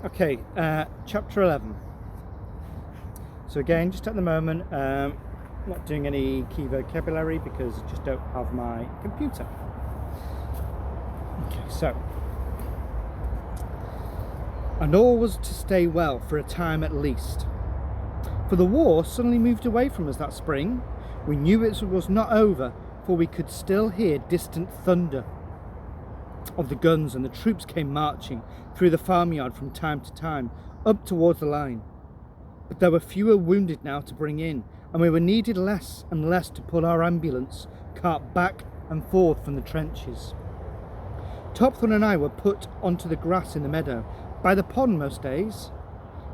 Okay, chapter 11. So again, just at the moment, not doing any key vocabulary because I just don't have my computer. Okay, so. And all was to stay well for a time at least. For the war suddenly moved away from us that spring. We knew it was not over, for we could still hear distant thunder of the guns, and the troops came marching through the farmyard from time to time, up towards the line. But there were fewer wounded now to bring in, and we were needed less and less to pull our ambulance cart back and forth from the trenches. Topthorne and I were put onto the grass in the meadow, by the pond most days,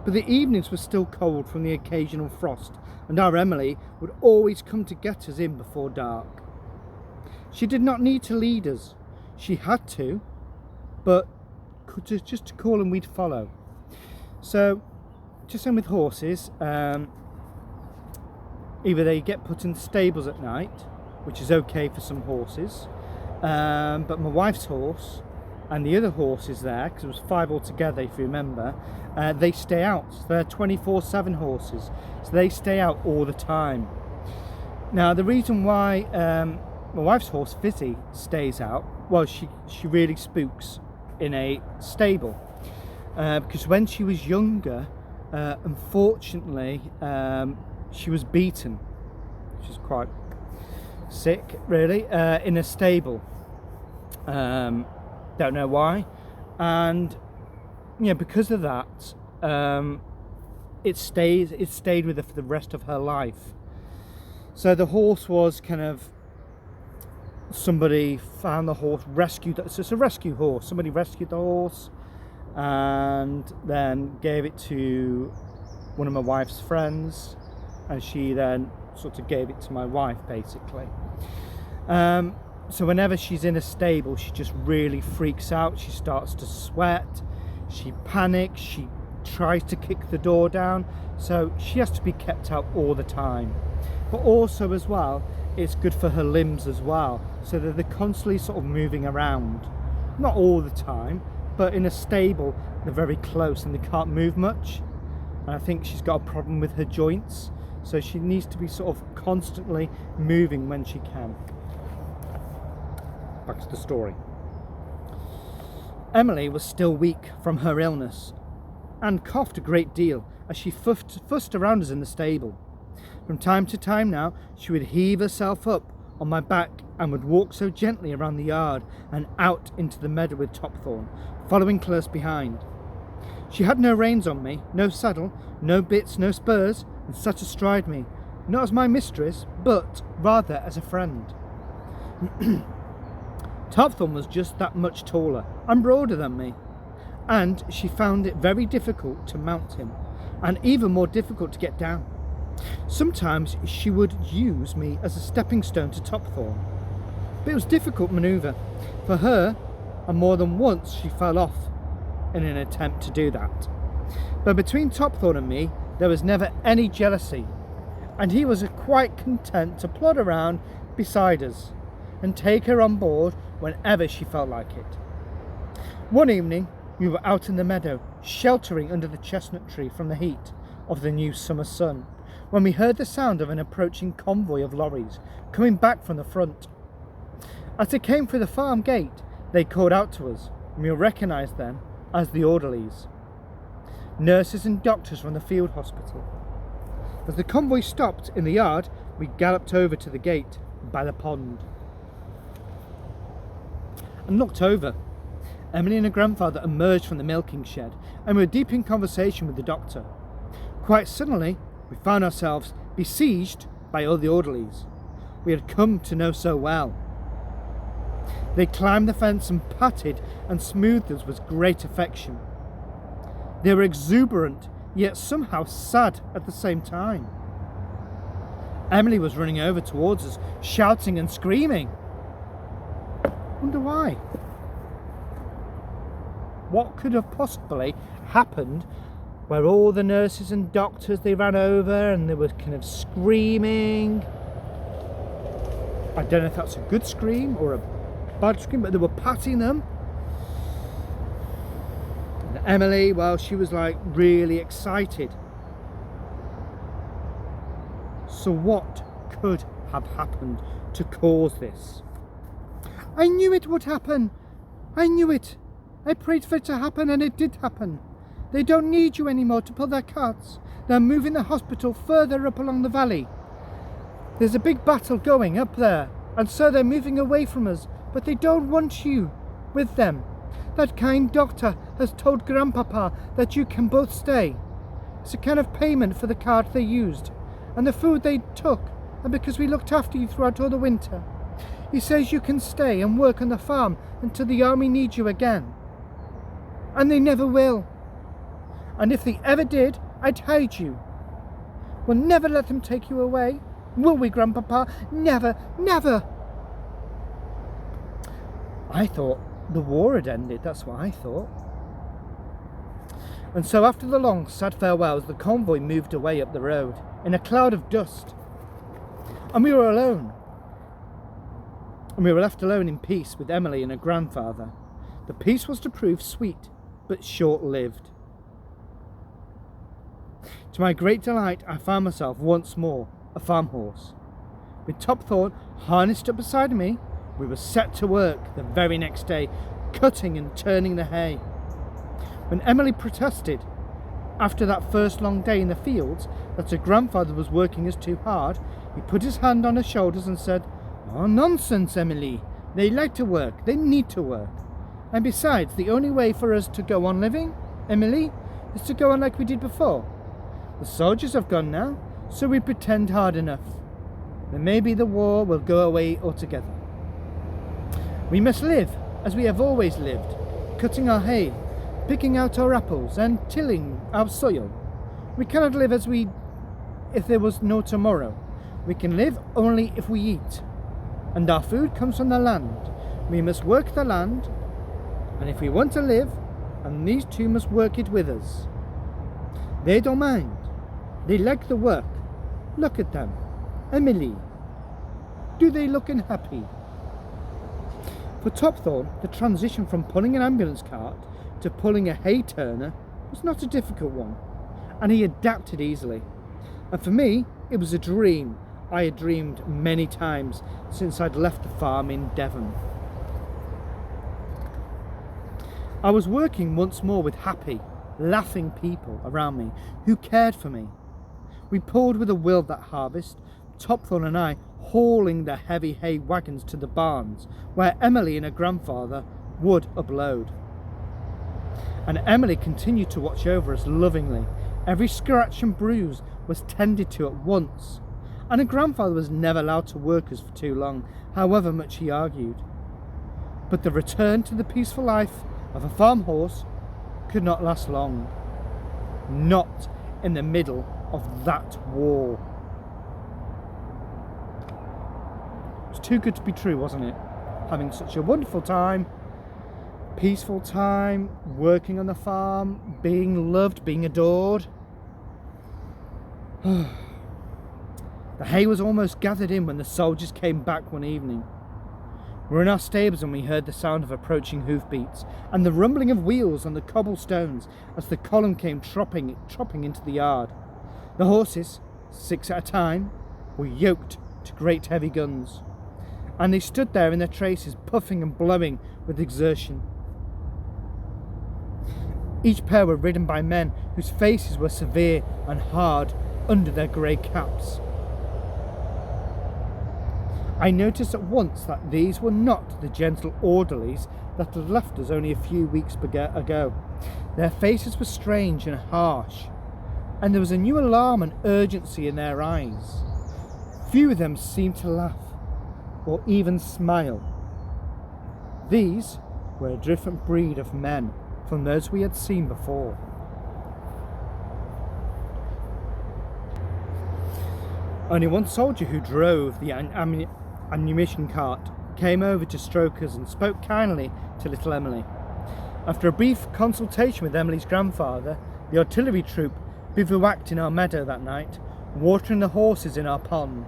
but the evenings were still cold from the occasional frost, and our Emily would always come to get us in before dark. She did not need to lead us. She had to, but just to call and we'd follow. So, just same with horses, either they get put in stables at night, which is okay for some horses, but my wife's horse and the other horses there, because it was 5 altogether if you remember, they stay out. So they're 24/7 horses, so they stay out all the time. Now the reason why my wife's horse Fizzy stays out, well, she really spooks in a stable, because when she was younger, unfortunately, she was beaten, which is quite sick really, in a stable. Don't know why, and because of that, it stayed with her for the rest of her life. So the horse was kind of, somebody found the horse, rescued it. So it's a rescue horse. Somebody rescued the horse and then gave it to one of my wife's friends, and she then sort of gave it to my wife basically. So whenever she's in a stable, she just really freaks out. She starts to sweat, she panics, she tries to kick the door down. So she has to be kept out all the time. But also as well, it's good for her limbs as well, so that they're constantly sort of moving around. Not all the time, but in a stable, they're very close and they can't move much. And I think she's got a problem with her joints, so she needs to be sort of constantly moving when she can. Back to the story. Emily was still weak from her illness and coughed a great deal as she fussed around us in the stable. From time to time now, she would heave herself up on my back and would walk so gently around the yard and out into the meadow with Topthorne, following close behind. She had no reins on me, no saddle, no bits, no spurs, and sat astride me, not as my mistress, but rather as a friend. Topthorne was just that much taller and broader than me, and she found it very difficult to mount him, and even more difficult to get down. Sometimes she would use me as a stepping stone to Topthorne, but it was a difficult manoeuvre for her, and more than once she fell off in an attempt to do that. But between Topthorne and me, there was never any jealousy, and he was quite content to plod around beside us and take her on board whenever she felt like it. One evening, we were out in the meadow, sheltering under the chestnut tree from the heat of the new summer sun, when we heard the sound of an approaching convoy of lorries coming back from the front. As they came through the farm gate, they called out to us, and we recognised them as the orderlies, nurses and doctors from the field hospital. As the convoy stopped in the yard, we galloped over to the gate by the pond and looked over. Emily and her grandfather emerged from the milking shed, and we were deep in conversation with the doctor. Quite suddenly, we found ourselves besieged by all the orderlies we had come to know so well. They climbed the fence and patted and smoothed us with great affection. They were exuberant, yet somehow sad at the same time. Emily was running over towards us, shouting and screaming. Wonder why? What could have possibly happened where all the nurses and doctors, they ran over and they were kind of screaming? I don't know if that's a good scream or a bad scream, but they were patting them. And Emily, well, she was like really excited. So what could have happened to cause this? I knew it would happen. I knew it. I prayed for it to happen, and it did happen. They don't need you anymore to pull their carts. They're moving the hospital further up along the valley. There's a big battle going up there, and so they're moving away from us, but they don't want you with them. That kind doctor has told Grandpapa that you can both stay. It's a kind of payment for the cart they used, and the food they took, and because we looked after you throughout all the winter. He says you can stay and work on the farm until the army needs you again. And they never will. And if they ever did, I'd hide you. We'll never let them take you away. Will we, Grandpapa? Never, never. I thought the war had ended. That's what I thought. And so after the long, sad farewells, the convoy moved away up the road in a cloud of dust. And we were alone. And we were left alone in peace with Emily and her grandfather. The peace was to prove sweet, but short-lived. To my great delight, I found myself once more a farm horse. With Topthorne harnessed up beside me, we were set to work the very next day, cutting and turning the hay. When Emily protested, after that first long day in the fields, that her grandfather was working us too hard, he put his hand on her shoulders and said, "Oh, nonsense, Emily. They like to work. They need to work. And besides, the only way for us to go on living, Emily, is to go on like we did before. The soldiers have gone now, so we pretend hard enough. Then maybe the war will go away altogether. We must live as we have always lived, cutting our hay, picking out our apples, and tilling our soil. We cannot live if there was no tomorrow. We can live only if we eat. And our food comes from the land. We must work the land, and if we want to live, and these two must work it with us. They don't mind. They like the work. Look at them. Emily. Do they look unhappy?" For Topthorne, the transition from pulling an ambulance cart to pulling a hay turner was not a difficult one, and he adapted easily. And for me, it was a dream I had dreamed many times since I'd left the farm in Devon. I was working once more with happy, laughing people around me who cared for me. We pulled with a will that harvest, Topthorne and I hauling the heavy hay wagons to the barns where Emily and her grandfather would upload. And Emily continued to watch over us lovingly. Every scratch and bruise was tended to at once, and her grandfather was never allowed to work us for too long, however much he argued. But the return to the peaceful life of a farm horse could not last long. Not in the middle of that war. It was too good to be true, wasn't it? Having such a wonderful time, peaceful time, working on the farm, being loved, being adored. The hay was almost gathered in when the soldiers came back one evening. We were in our stables and we heard the sound of approaching hoofbeats and the rumbling of wheels on the cobblestones as the column came tropping into the yard. The horses, 6 at a time, were yoked to great heavy guns, and they stood there in their traces, puffing and blowing with exertion. Each pair were ridden by men whose faces were severe and hard under their grey caps. I noticed at once that these were not the gentle orderlies that had left us only a few weeks ago. Their faces were strange and harsh, and there was a new alarm and urgency in their eyes. Few of them seemed to laugh or even smile. These were a different breed of men from those we had seen before. Only one soldier who drove the ammunition cart came over to stroke us and spoke kindly to little Emily. After a brief consultation with Emily's grandfather, the artillery troop bivouacked in our meadow that night, watering the horses in our pond.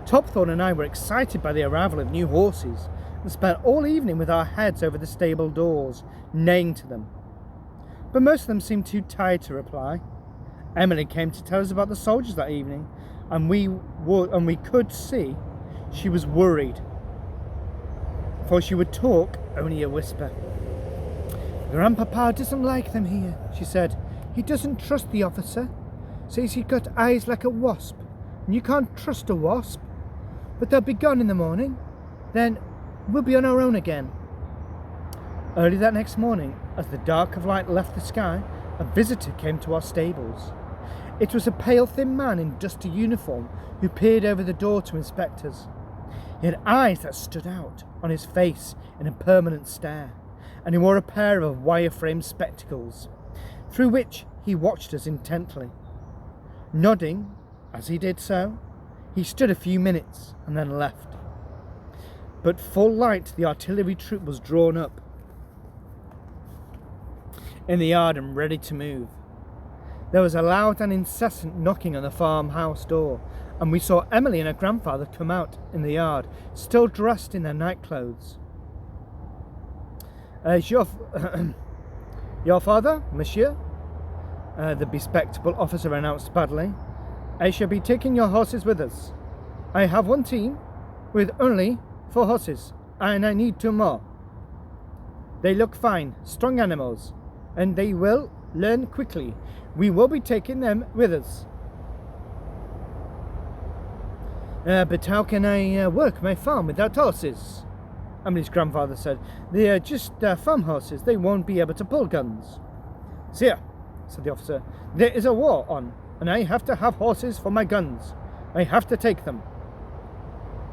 Topthorne and I were excited by the arrival of new horses and spent all evening with our heads over the stable doors, neighing to them. but most of them seemed too tired to reply. Emily came to tell us about the soldiers that evening, and we could see she was worried, for she would talk only a whisper. "Grandpapa doesn't like them here," she said. "He doesn't trust the officer. Says he's got eyes like a wasp, and you can't trust a wasp. But they'll be gone in the morning. Then we'll be on our own again." Early that next morning, as the dark of light left the sky, a visitor came to our stables. It was a pale, thin man in dusty uniform who peered over the door to inspect us. He had eyes that stood out on his face in a permanent stare, and he wore a pair of wire-framed spectacles, through which he watched us intently. Nodding as he did so, he stood a few minutes and then left. But full light the artillery troop was drawn up in the yard and ready to move. There was a loud and incessant knocking on the farmhouse door, and we saw Emily and her grandfather come out in the yard, still dressed in their night clothes. "Is your father, monsieur?" The bespectacled officer announced badly. "I shall be taking your horses with us. I have one team with only 4 horses, and I need 2 more. They look fine, strong animals, and they will learn quickly. We will be taking them with us." "But how can I work my farm without horses?" Emily's grandfather said. "They are just farm horses. They won't be able to pull guns." "Sire," said the officer, "there is a war on, and I have to have horses for my guns. I have to take them.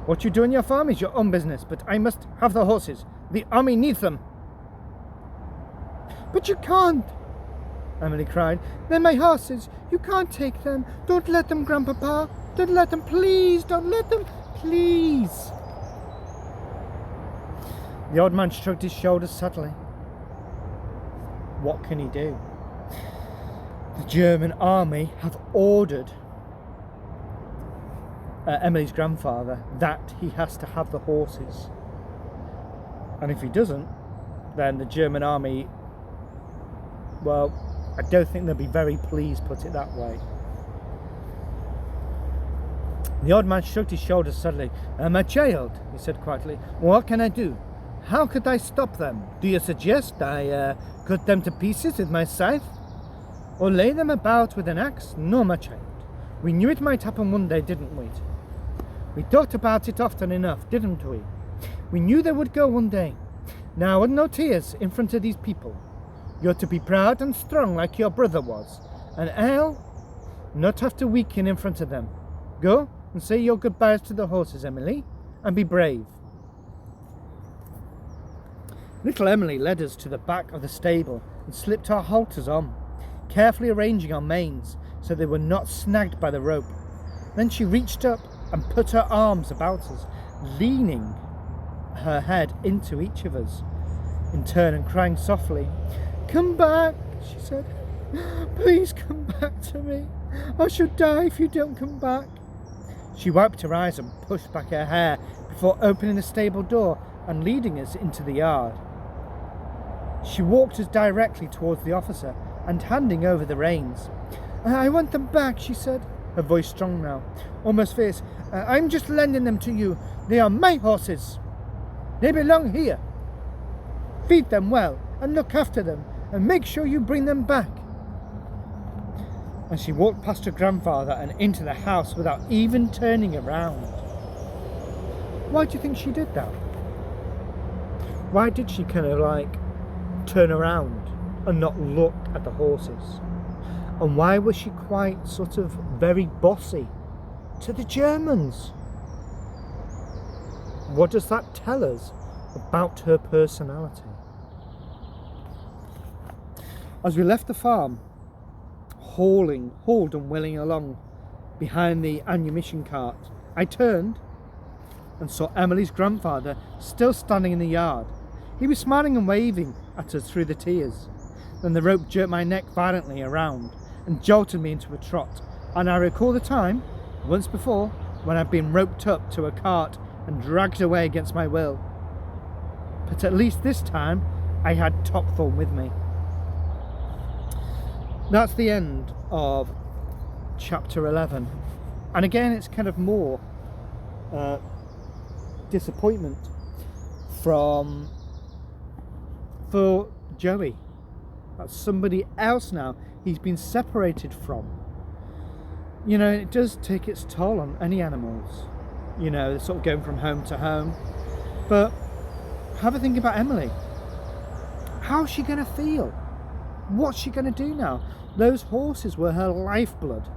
What you do in your farm is your own business, but I must have the horses. The army needs them." "But you can't," Emily cried. "They're my horses. You can't take them. Don't let them, Grandpapa. Don't let them, please. Don't let them, please." The old man shrugged his shoulders sadly. What can he do? The German army have ordered Emily's grandfather that he has to have the horses. And if he doesn't, then the German army, well, I don't think they'll be very pleased, put it that way. The old man shrugged his shoulders suddenly. "My child," he said quietly, "what can I do? How could I stop them? Do you suggest I cut them to pieces with my scythe? Or lay them about with an axe? No, my child. We knew it might happen one day, didn't we? We talked about it often enough, didn't we? We knew they would go one day. Now, no tears in front of these people. You're to be proud and strong like your brother was, and I'll not have to weaken in front of them. Go and say your goodbyes to the horses, Emily, and be brave." Little Emily led us to the back of the stable and slipped our halters on, carefully arranging our manes so they were not snagged by the rope. Then she reached up and put her arms about us, leaning her head into each of us in turn and crying softly. "Come back," she said. "Please come back to me. I should die if you don't come back." She wiped her eyes and pushed back her hair before opening the stable door and leading us into the yard. She walked us directly towards the officer and handing over the reins. "I want them back," she said, her voice strong now, almost fierce. "I'm just lending them to you. They are my horses. They belong here. Feed them well and look after them and make sure you bring them back." And she walked past her grandfather and into the house without even turning around. Why do you think she did that? Why did she kind of like turn around and not look at the horses? And why was she quite sort of very bossy to the Germans? What does that tell us about her personality? As we left the farm, hauled and wheeling along behind the ammunition cart, I turned and saw Emily's grandfather still standing in the yard. He was smiling and waving at us through the tears. Then the rope jerked my neck violently around and jolted me into a trot, and I recall the time, once before, when I'd been roped up to a cart and dragged away against my will. But at least this time I had Top Thorn with me. That's the end of chapter 11. And again, it's kind of more disappointment for Joey. That's somebody else now he's been separated from. You know, it does take its toll on any animals. You know, they're sort of going from home to home. But have a think about Emily. How's she going to feel? What's she going to do now? Those horses were her lifeblood.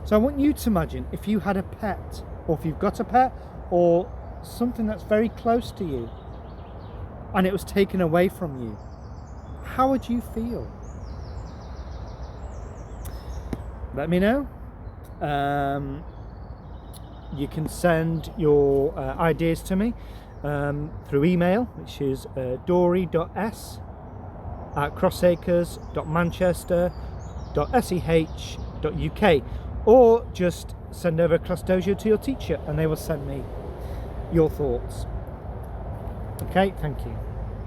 So I want you to imagine if you had a pet, or if you've got a pet, or something that's very close to you, and it was taken away from you. How would you feel? Let me know. You can send your ideas to me through email, which is dory.s@crossacres.manchester.sch.uk, or just send over a class dojo to your teacher and they will send me your thoughts. Okay, thank you.